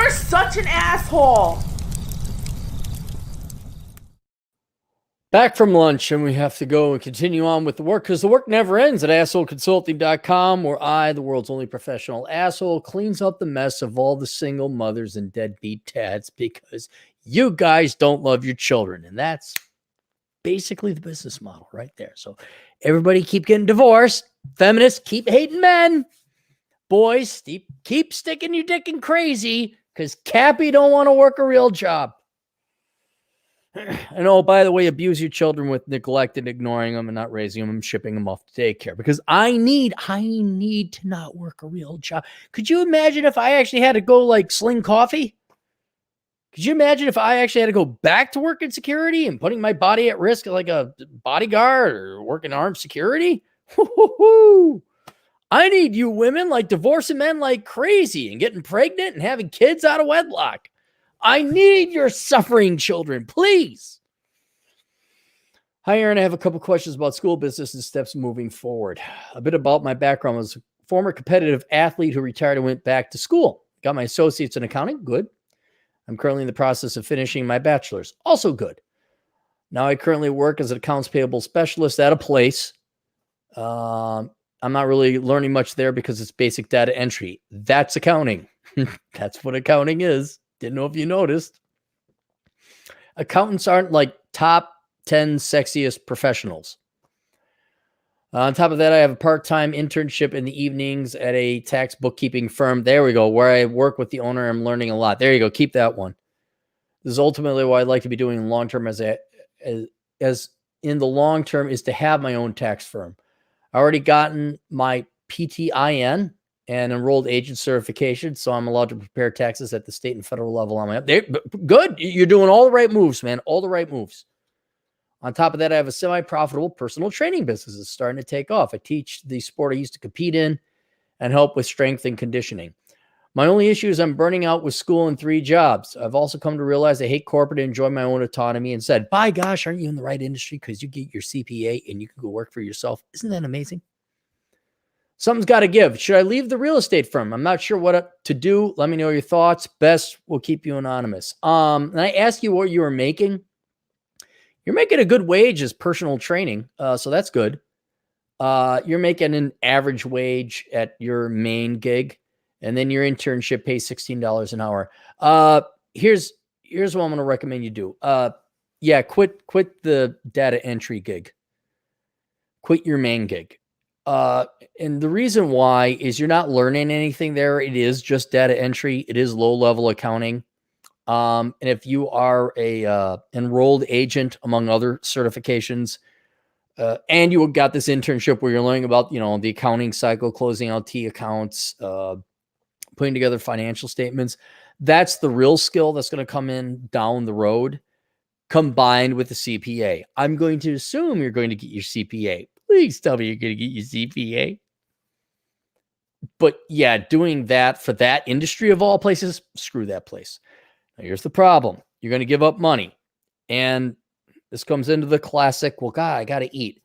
You're such an asshole. Back from lunch, and we have to go and continue on with the work because the work never ends at assholeconsulting.com, where I, the world's only professional asshole, cleans up the mess of all the single mothers and deadbeat dads because you guys don't love your children. And that's basically the business model right there. So everybody keep getting divorced. Feminists keep hating men. Boys, keep sticking your dick in crazy because Cappy don't want to work a real job. And oh, by the way, abuse your children with neglect and ignoring them and not raising them and shipping them off to daycare because I need to not work a real job. Could you imagine if I actually had to go like sling coffee? Could you imagine if I actually had to go back to work in security and putting my body at risk like a bodyguard or working armed security? I need you women like divorcing men like crazy and getting pregnant and having kids out of wedlock. I need your suffering children, please. Hi, Aaron. I have a couple questions about school business and steps moving forward. A bit about my background. I was a former competitive athlete who retired and went back to school. Got my associates in accounting. Good. I'm currently in the process of finishing my bachelor's. Also good. Now I currently work as an accounts payable specialist at a place. I'm not really learning much there because it's basic data entry. That's accounting. That's what accounting is. Didn't know if you noticed. Accountants aren't like top 10 sexiest professionals. On top of that, I have a part-time internship in the evenings at a tax bookkeeping firm. There we go, where I work with the owner. I'm learning a lot. There you go. Keep that one. This is ultimately what I'd like to be doing long-term as in the long term is to have my own tax firm. I already gotten my PTIN and enrolled agent certification, so I'm allowed to prepare taxes at the state and federal level on my own. Good. You're doing all the right moves, man. All the right moves. On top of that, I have a semi-profitable personal training business that's starting to take off. I teach the sport I used to compete in and help with strength and conditioning. My only issue is I'm burning out with school and 3 jobs. I've also come to realize I hate corporate and enjoy my own autonomy and said, by gosh, aren't you in the right industry? Because you get your CPA and you can go work for yourself. Isn't that amazing? Something's got to give. Should I leave the real estate firm? I'm not sure what to do. Let me know your thoughts. Best, we'll keep you anonymous. And I asked you what you were making. You're making a good wage as personal training. So that's good. You're making an average wage at your main gig. And then your internship pays $16 an hour. Here's what I'm going to recommend you do. Quit the data entry gig. Quit your main gig. And the reason why is you're not learning anything there. It is just data entry. It is low-level accounting. And if you are a enrolled agent among other certifications, and you got this internship where you're learning about, the accounting cycle, closing out T accounts, putting together financial statements, that's the real skill that's going to come in down the road, combined with the CPA. I'm going to assume you're going to get your CPA. Please tell me you're going to get your CPA. But yeah, doing that for that industry of all places, screw that place. Now, here's the problem. You're going to give up money. And this comes into the classic, well, God, I got to eat.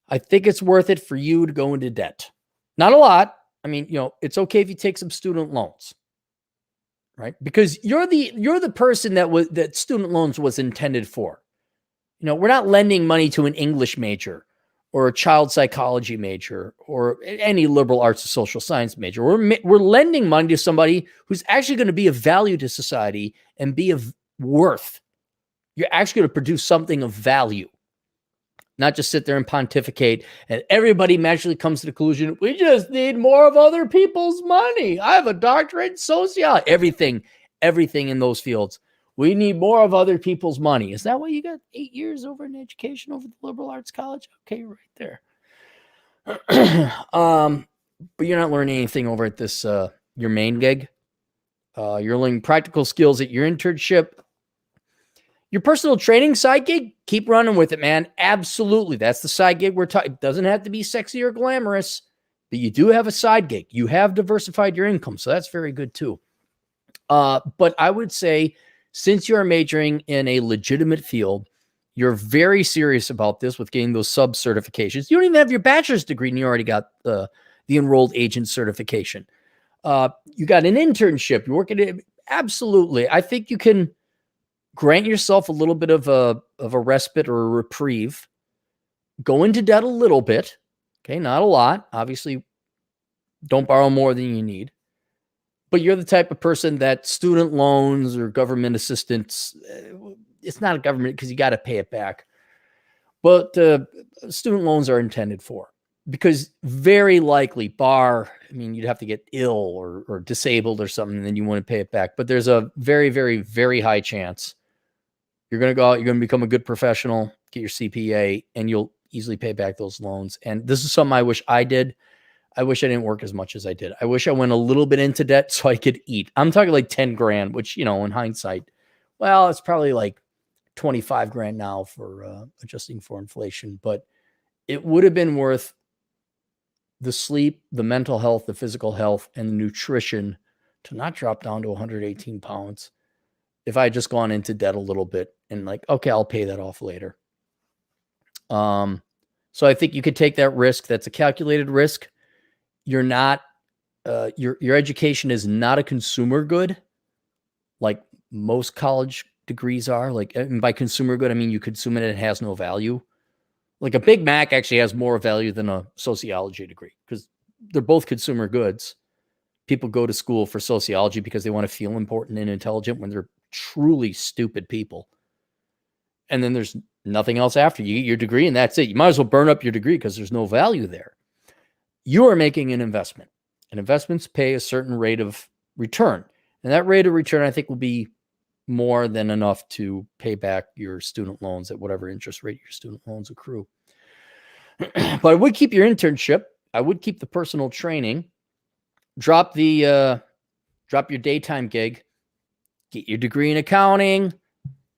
I think it's worth it for you to go into debt. Not a lot. I mean, it's okay if you take some student loans, right? Because you're the person that student loans was intended for. We're not lending money to an English major or a child psychology major or any liberal arts or social science major. We're lending money to somebody who's actually going to be of value to society and be of worth. You're actually going to produce something of value, not just sit there and pontificate and everybody magically comes to the conclusion, we just need more of other people's money. I have a doctorate in sociology. Everything in those fields. We need more of other people's money. Is that why you got 8 years over in education over the liberal arts college? Okay, right there. But you're not learning anything over at this, your main gig. You're learning practical skills at your internship. Your personal training side gig, keep running with it, man. Absolutely. That's the side gig we're talking. It doesn't have to be sexy or glamorous, but you do have a side gig. You have diversified your income, so that's very good too. But I would say, since you're majoring in a legitimate field, you're very serious about this with getting those sub certifications. You don't even have your bachelor's degree and you already got the enrolled agent certification. You got an internship. You're working Absolutely. I think you can grant yourself a little bit of a respite or a reprieve. Go into debt a little bit. Okay, not a lot. Obviously, don't borrow more than you need. But you're the type of person that student loans or government assistance, it's not a government because you got to pay it back. But student loans are intended for, because very likely you'd have to get ill or disabled or something, and then you want to pay it back. But there's a very, very, very high chance you're going to go out, you're going to become a good professional, get your CPA, and you'll easily pay back those loans. And this is something I wish I did. I wish I didn't work as much as I did. I wish I went a little bit into debt so I could eat. I'm talking like 10 grand, which, in hindsight, well, it's probably like 25 grand now for adjusting for inflation, but it would have been worth the sleep, the mental health, the physical health, and the nutrition to not drop down to 118 pounds if I had just gone into debt a little bit and like, okay, I'll pay that off later. So I think you could take that risk. That's a calculated risk. You're not, your education is not a consumer good like most college degrees are. Like, and by consumer good, I mean you consume it and it has no value. Like a Big Mac actually has more value than a sociology degree because they're both consumer goods. People go to school for sociology because they want to feel important and intelligent when they're truly stupid people. And then there's nothing else after. You get your degree and that's it. You might as well burn up your degree because there's no value there. You are making an investment, and investments pay a certain rate of return. And that rate of return, I think, will be more than enough to pay back your student loans at whatever interest rate your student loans accrue. But I would keep your internship. I would keep the personal training. Drop your daytime gig. Get your degree in accounting.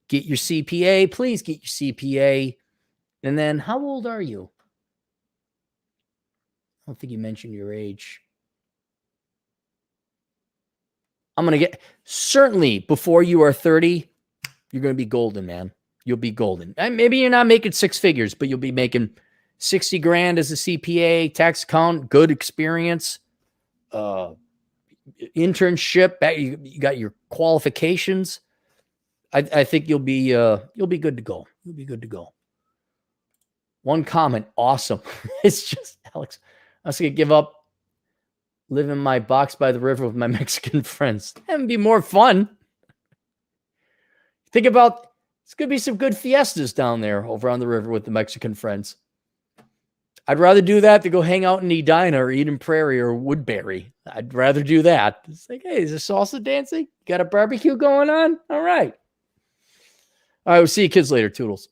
Get your CPA. Please get your CPA. And then, how old are you? I don't think you mentioned your age. I'm going to get, certainly before you are 30, you're going to be golden, man. You'll be golden. And maybe you're not making six figures, but you'll be making 60 grand as a CPA, tax accountant, good experience, internship. You got your qualifications. I think you'll be good to go. You'll be good to go. One comment. Awesome. It's just, Alex, I was going to give up living in my box by the river with my Mexican friends. That would be more fun. Think about, it's going to be some good fiestas down there over on the river with the Mexican friends. I'd rather do that than go hang out in Edina or Eden Prairie or Woodbury. I'd rather do that. It's like, hey, is there salsa dancing? Got a barbecue going on? All right. All right, we'll see you kids later. Toodles.